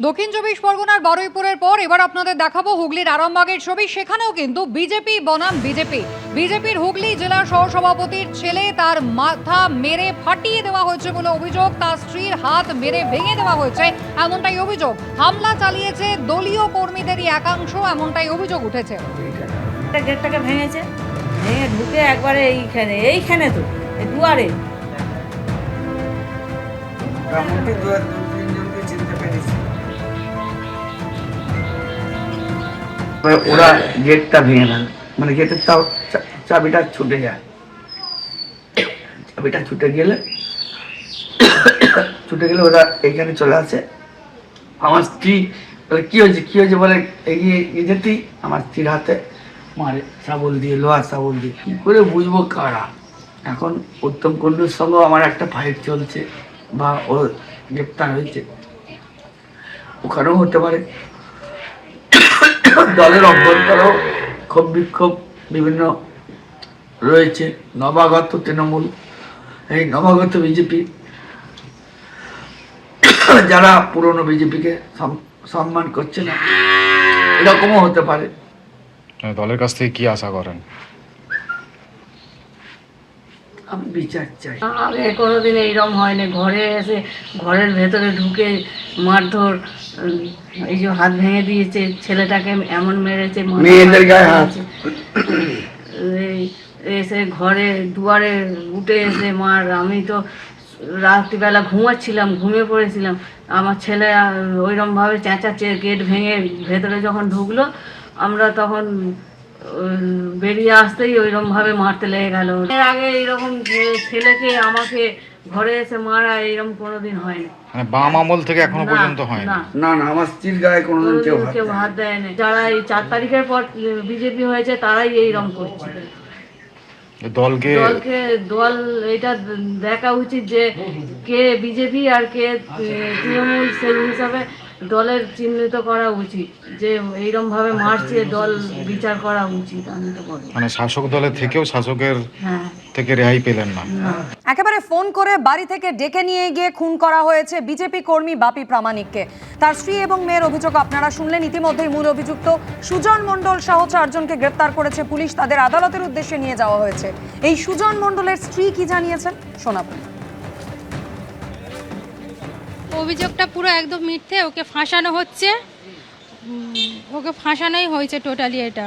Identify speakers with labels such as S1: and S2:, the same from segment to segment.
S1: দক্ষিণ চব্বিশ পরগনার বারুইপুরের পর এবার আপনাদের দেখাবো হুগলির আরামবাগের ছবি। সেখানেও কিন্তু বিজেপি বনাম বিজেপির হুগলি জেলার সহসভাপতির ছেলে, তার মাথা মেরে ফাটিয়ে দেওয়া হয়েছে বলে অভিযোগ। তার স্ত্রীর হাত মেরে ভেঙে দেওয়া হয়েছে, এমনটাই অভিযোগ। হামলা চালিয়েছে দলীয় কর্মীদেরই একাংশ, এমনটাই অভিযোগ উঠেছে।
S2: গেটটাকে ভেঙে ঢুকে একবারে এইখানে তো দুয়ারে
S3: ওরা গেটটা ভেঙে দেন, মানে গেটের চাবিটা ছুটে যায়। চাবিটা ছুটে গেলে ওরা এইখানে চলে আসে। আমার স্ত্রী বলে কি হয়েছে বলে এগিয়ে যেতেই আমার স্ত্রীর হাতে মারে শাবল দিয়ে, লোহার শাবল দিয়ে। কি করে বুঝবো কারা? এখন উত্তম কুণ্ডুর সঙ্গেও আমার একটা ফাইট চলছে, বা ও গ্রেপ্তার হয়েছে, ওখানেও হতে পারে। দলের অভ্যন্তরেও ক্ষোভ বিক্ষোভ বিভিন্ন রয়েছে। নবাগত তৃণমূল, এই নবাগত বিজেপি, যারা পুরনো বিজেপিকে সম্মান করছে না, এরকমও হতে পারে।
S4: দলের কাছ থেকে কি আশা করেন?
S3: আমি বিচার চাই।
S2: আগে কোনোদিন এইরকম হয়নি। ঘরে এসে ঘরের ভেতরে ঢুকে মারধর, এই যে হাত ভেঙে দিয়েছে, ছেলেটাকে এমন মেরেছে,
S3: মেয়েদের গায়ে হাত।
S2: এসে ঘরে দুয়ারে উঠে এসে মার। আমি তো রাত্রিবেলা ঘুমাচ্ছিলাম, ঘুমিয়ে পড়েছিলাম। আমার ছেলে ওইরকমভাবে চেঁচাচ্ছে। গেট ভেঙে ভেতরে যখন ঢুকলো, আমরা তখন বেরিয়ে আসতেই ওইরকমভাবে মারতে লেগে গেল। এর আগে এইরকম ছেলেকে আমাকে ঘরে এসে মারা এইরকম কোনোদিন হয়নি।
S4: মানে বাম আমল থেকে এখনো পর্যন্ত হয় না?
S3: না, আমার স্ত্রীর গায়ে কোনোদিন
S2: কেউ হাত দেয়নি। যারা এই 4 তারিখের পর বিজেপি হয়েছে তারাই এইরকম করছে। দল এটা দেখা উচিত যে কে বিজেপি আর কে তৃণমূল, সেই হিসাবে দলের চিহ্নিত করা উচিত। যে এইরকম ভাবে মারছে, দল বিচার করা উচিত। আমি তো বলি,
S4: মানে শাসক দলের থেকেও শাসকের থেকে রেহাই পেলেন না।
S1: একেবারে ফোন করে বাড়ি থেকে ডেকে নিয়ে গিয়ে খুন করা হয়েছে বিজেপি কর্মী বাপি প্রামাণিককে। তার স্ত্রী এবং মেয়ের অভিযোগ আপনারা শুনলেন ইতিমধ্যেই। মূল অভিযুক্ত সুজন মণ্ডল সহ 4 জনকে গ্রেপ্তার করেছে পুলিশ। তাদের আদালতের উদ্দেশ্যে নিয়ে যাওয়া হয়েছে। এই সুজন মণ্ডলের স্ত্রী কি জানিয়েছেন শোনাবো।
S5: অভিযোগটা পুরো একদম মিথ্যে। ওকে ফাঁসানো হচ্ছে, ওকে ফাঁসানোই হয়েছে টোটালি। এটা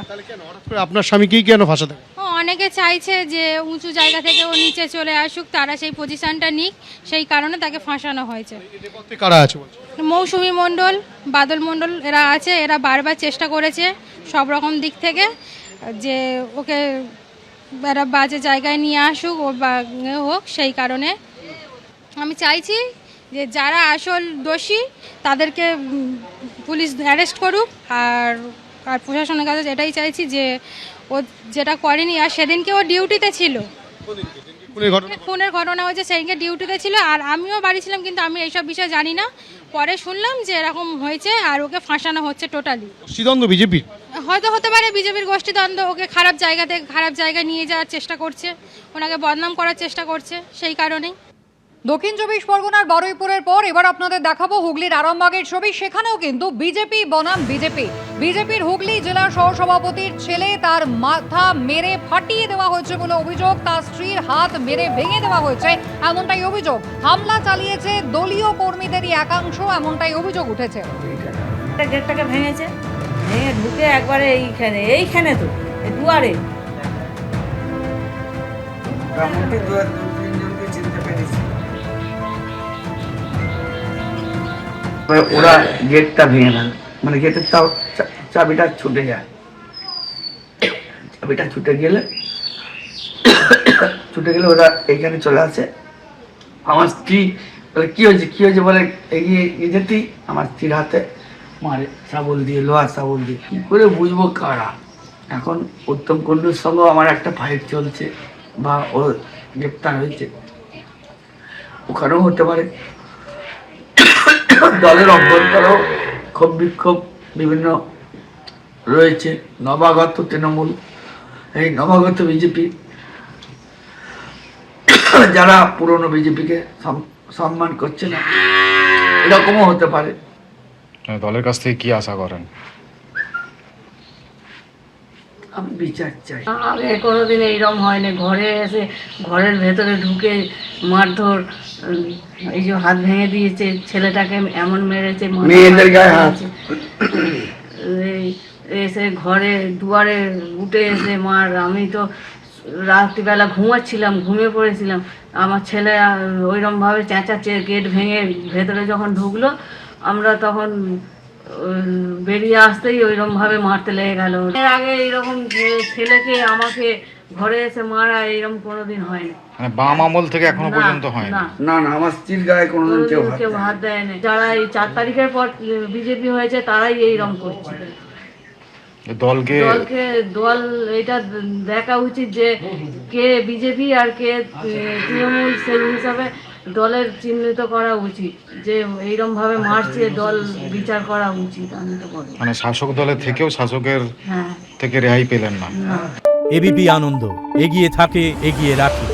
S6: আপনার স্বামীকেই কেন ফাঁসাতে?
S5: অনেকে চাইছে যে উঁচু জায়গা থেকে ও নিচে চলে আসুক, তারা সেই পজিশনটা নিক, সেই কারণে তাকে ফাঁসানো হয়েছে।
S6: কারা আছে?
S5: মৌসুমী মণ্ডল, বাদল মণ্ডল, এরা আছে। এরা বারবার চেষ্টা করেছে সব রকম দিক থেকে যে ওকে এরা বাজে জায়গায় নিয়ে আসুক, ও হোক। সেই কারণে আমি চাইছি যে যারা আসল দোষী তাদেরকে পুলিশ অ্যারেস্ট করুক। আর প্রশাসনের কাছে এটাই চাইছি যে ও যেটা করেনি, আর সেদিনকে ও ডিউটিতে ছিল, খুনের ঘটনা হয়েছে, সেদিনকে ডিউটিতে ছিল। আর আমিও বাড়ি ছিলাম, কিন্তু আমি এইসব বিষয়ে জানি না। পরে শুনলাম যে এরকম হয়েছে আর ওকে ফাঁসানো হচ্ছে টোটালি।
S6: গোষ্ঠীদ্বন্দ্ব বিজেপি
S5: হয়তো হতে পারে, বিজেপির গোষ্ঠীদ্বন্দ্ব। ওকে খারাপ জায়গা থেকে খারাপ জায়গায় নিয়ে যাওয়ার চেষ্টা করছে, ওনাকে বদনাম করার চেষ্টা করছে, সেই কারণেই।
S1: দক্ষিণ চব্বিশ পরগনার বারুইপুরের পর এবার আপনাদের দেখাবো হুগলির আরামবাগের ছবি। সেখানেও কিন্তু বিজেপি বনাম বিজেপির হুগলি জেলার সহসভাপতির ছেলে, তার মাথা মেরে ফাটিয়ে দেওয়া হয়েছে বলে অভিযোগ। তার স্ত্রীর হাত মেরে ভেঙে দেওয়া হয়েছে, এমনটাই অভিযোগ। হামলা চালিয়েছে দলীয় কর্মীদেরই একাংশ, এমনটাই অভিযোগ উঠেছে।
S2: গেটটাকে ভেঙে ঢুকে একবারে এইখানে তো দুয়ারে
S3: ওরা গেটটা ভেঙে দেন, মানে গেটের চাবিটা ছুটে যায়। চাবিটা ছুটে গেলে ওরা এইখানে চলে আসে। আমার স্ত্রী বলে কি হয়েছে বলে এগিয়ে যেতেই আমার স্ত্রীর হাতে মারে শাবল দিয়ে, লোহার শাবল দিয়ে। কি করে বুঝবো কারা? এখন উত্তম কুণ্ডুর সঙ্গেও আমার একটা ফাইট চলছে, বা ও গ্রেপ্তার হয়েছে, ওখানেও হতে পারে। দলের অভ্যন্তরেও ক্ষোভ বিক্ষোভ বিভিন্ন রয়েছে। নবাগত তৃণমূল, এই নবাগত বিজেপি, যারা পুরনো বিজেপিকে সম্মান করছে না, এরকমও হতে পারে।
S4: দলের কাছ থেকে কি আশা করেন?
S3: আমি বিচার চাই।
S2: আগে কোনোদিন এইরকম হয়নি, ঘরে এসে ঘরের ভেতরে ঢুকে মারধর, এই যে হাত ভেঙে দিয়েছে, ছেলেটাকে এমন মেরেছে, মাথা
S3: মেয়েদের গায়ে হাত।
S2: ভেঙেছে। এই এসে ঘরে দুয়ারে উঠে এসে মার, আমি তো রাত্রিবেলা ঘুমাচ্ছিলাম, ঘুমিয়ে পড়েছিলাম, আমার ছেলে ওইরকমভাবে চেঁচাচ্ছে, গেট ভেঙে ভেতরে যখন ঢুকলো আমরা তখন বেরিয়ে আসতেই ওইরকমভাবে মারতে লেগে গেল। এর আগে এইরকম ছেলেকে আমাকে ঘরে এসে মারা এইরকম কোনোদিন হয়নি।
S4: মানে বাম আমল থেকে এখনো পর্যন্ত হয়
S2: না,
S3: না না, আমার স্ত্রীর গায়ে কোনোদিন কেউ হাত
S2: কেউ
S3: দেয়নি।
S2: হাত দেয়নি। যারা এই 4 তারিখের পর বিজেপি হয়েছে তারাই এইরকম করছে।
S4: দলকে
S2: দল এটা দেখা উচিত যে কে বিজেপি আর কে তৃণমূল, সেই হিসাবে দলের চিহ্নিত করা উচিত, যে এইরকম ভাবে মারছে, দল বিচার করা উচিত। আমি তো বলি
S4: মানে শাসক দলের থেকেও শাসকের
S2: হ্যাঁ,
S4: থেকে রেহাই পেলেন না।
S2: না।
S7: এবিপি আনন্দ এগিয়ে থাকে, এগিয়ে রাখে।